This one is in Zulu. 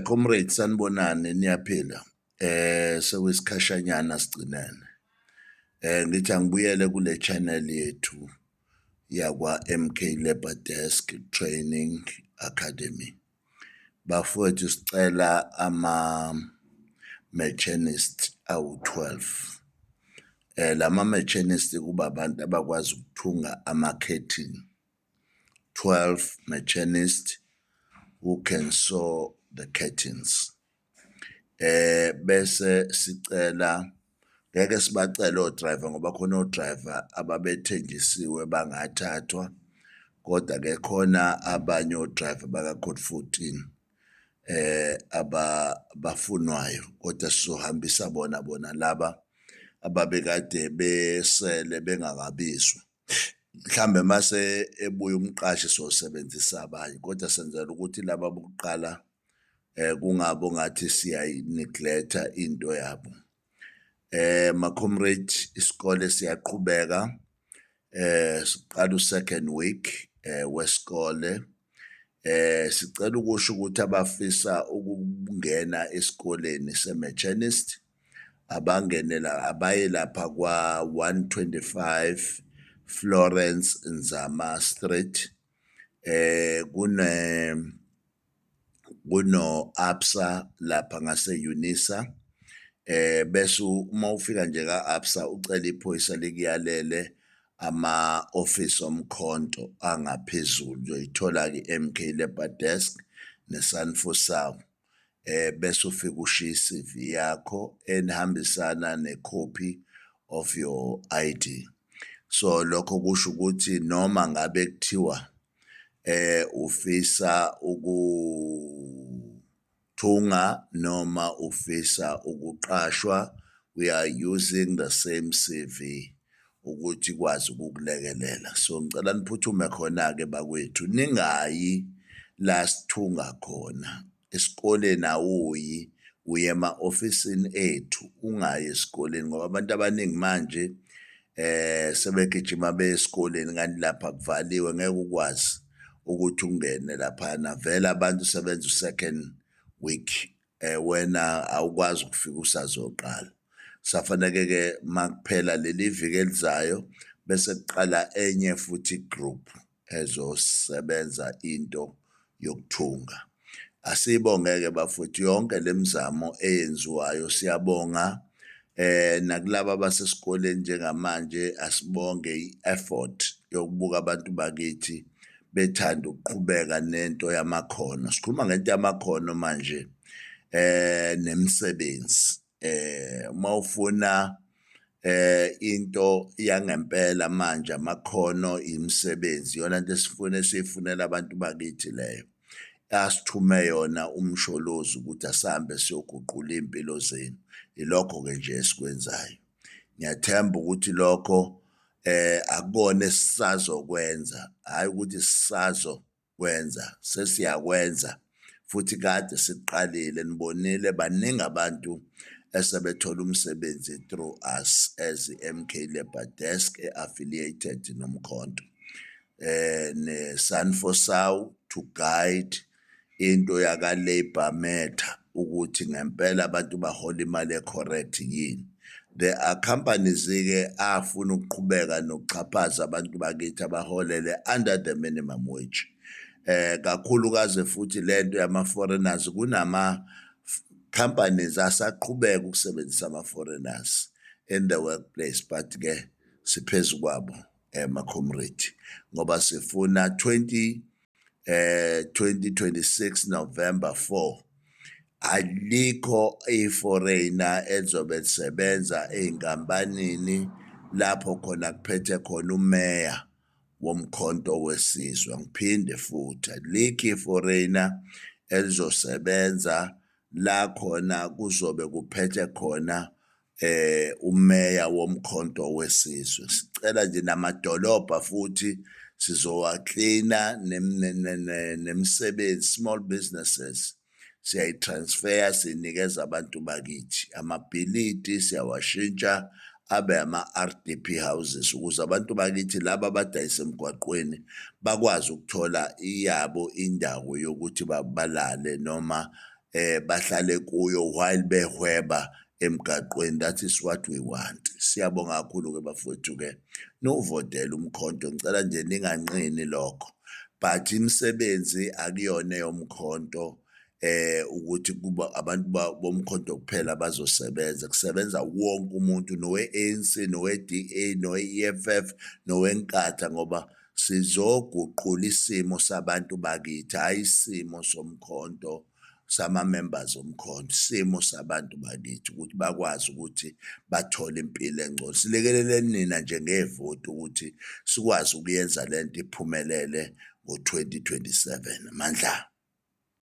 Comrade sanibonani niyaphila. Sekuyisikashanyana sigcinene. Ngithi angibuyele kule channel yethu yakwa MK Labour Desk Training Academy. Bafowethu sicela machinist awu-12. Lama machinist kuba abantu abakwazi ukuthunga curtain. 12 machinists who can sew the curtains. Bese sicela ngeke sibacele odriver ngoba khona odriver ababethenjisiwe bangathathwa, kodwa ke khona abanye odriver baka code 14 abafunwayo, kodwa sizohambisa bona laba ababekade besele bengakabizwa. Mhlambe mase ebuya umqashi sosebenzisa abanye, kodwa senzela ukuthi laba bokuqala kungabo ngathi siyayineglect into yabo. Ma comrade, isikole siyaqhubeka, siqala u-second week wesikole. Sicela ukusho ukuthi abafisa ukungena esikoleni se-machinist abaye lapha kwa-125 Florence Nzama Street. Kuno ABSA lapha ngase Unisa. Bese uma ufika nje ka-ABSA ucela iphoyisa likuyalele ama-office omkhonto angaphezulu, uyoyithola ke-MK Labour Desk ne-Sanfosao. Bese ufika ushiya i-CV yakho enihambisana ne-copy of your ID. So lokho kusho ukuthi noma ngabe kuthiwa ufisa ukuthunga noma ufisa ukuqashwa, we are using the same CV ukuthi kwazi ukukulekelela. So ngicela niphuthume khona-ke bakwethu, ningayi la sithunga khona esikoleni. Awuyi, uye ema-ofisini ethu, ungayi esikoleni ngoba abantu abaningi manje sebegijima besikoleni kanti lapha kuvaliwe, ngeke ukwazi ukuthi ungene laphana. Vele abantu sebenza u-second week, wena awukwazi ukufika usazoqala. Safaneke-ke makuphela leli viki elizayo bese kuqala enye futhi group ezosebenza into yokuthunga. Asibonge-ke bafowethu yonke lemizamo eyenziwayo, siyabonga. Nakulaba abasesikoleni njengamanje asibonge i-effort yokubuka abantu bakithi bethanda ukuqhubeka nento yamakhono. Sikhuluma ngento yamakhono manje, nemisebenzi. Uma ufuna into yangempela manje, amakhono, imisebenzi, yona nto esiyifunela abantu bakithi leyo. Asithume yona umsholozi ukuthi asambe siyoguqula iy'mpilo zenu. Ilokho-ke nje esikwenzayo. Ngiyathemba ukuthi lokho akukona esisazokwenza, hhayi ukuthi sisazokwenza, sesiyakwenza futhi kade sikuqalile. Nibonile baningi abantu esebethola umsebenzi through us as i-MK Labour Desk affiliated nomkhonto ne-Sanfosao to guide into yaka-Labour Matter ukuthi ngempela abantu bahola imali e-correct yini. There are companies-ke afuna ukuqhubeka nokuxhaphaza abantu bakithi abaholele under the minimum wage. Kakhulukazi futhi lento yama-foreigners, kunama-companies asaqhubeka ukusebenzisa ama-foreigners in the workplace, but-ke siphezu kwabo ma-comrade ngoba sifuna 2026 November 4 alikho i-foreigner elizobe lisebenza ey'nkampanini lapho khona kuphethe khona umeya womkhonto wesizwe. Ngiphinde futhi, alikho i-foreigner elizosebenza la khona kuzobe kuphethe khona umeya womkhonto wesizwe. Sicela nje namadolobha futhi sizowaklina nemisebenzi, small businesses siyayitransfer, sinikeza abantu bakithi. Amabhilidi siyawashintsha abe ama-RDP houses ukuze abantu bakithi laba abadayisa emgwaqweni bakwazi ukuthola iyabo indawo yokuthi balale noma bahlale kuyo while behweba emgaqweni. That is what we want. Siyabonga kakhulu-ke bafowethu-ke nuvotele umkhonto, ngicela nje ninganqini lokho, but imisebenzi akuyona eyomkhonto ukuthi kuba abantu bomkhonto kuphela bazosebenza, kusebenza wonke umuntu nowe-ANC nowe-DA nowe-EFF noweNkatha, ngoba sizoguqula isimo sabantu bakithi, hhayi isimo somkhonto sama-members omkhonto, isimo sabantu bakithi ukuthi bakwazi ukuthi bathole impilo engcono. Silekeleleni nina njengevoti ukuthi sikwazi ukuyenza lento iphumelele ngo-2027. Mandla.